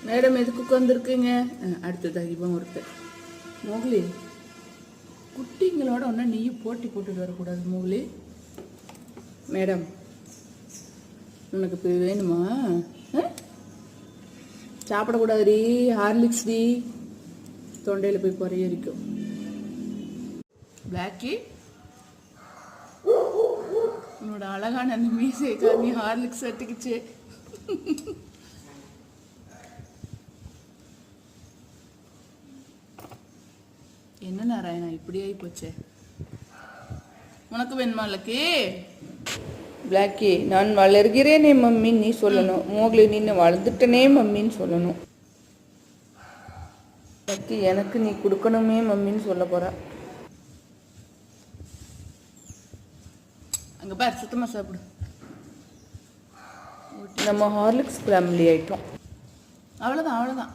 Madam எதுக்கு உட்காந்துருக்குங்க? அடுத்ததாக இவன் ஒருத்தர். மோகலி, குட்டிங்களோட ஒன்றா நீயும் போட்டி போட்டுட்டு வரக்கூடாது மோகலி. மேடம், உனக்கு இப்போ வேணுமா? சாப்பிடக்கூடாதுடி, ஹார்லிக்ஸ் டி, தொண்டையில் போய் பொறையரிக்கும். பிளாக்கி, உன்னோட அழகான அந்த மீசையை காமி ஹார்லிக்ஸ் அட்டிக்குச்சு. என்ன நாராயணா இப்படி ஆகி போச்சே. உனக்கு வேணுமா லக்கி? பிளாக்கி, நான் வளர்கிறேனே மம்மின்னு நீ சொல்லணும். மோகலி, நீ வளர்ந்துட்டனே மம்மின்னு சொல்லணும். லக்கி, எனக்கு நீ கொடுக்கணுமே மம்மின்னு சொல்ல போற. அங்கே பார், சுத்தமாக சாப்பிடு. நம்ம ஹார்லிக்ஸ் ஃபேமிலி ஆயிட்டோம். அவ்வளோதான் அவ்வளோதான்.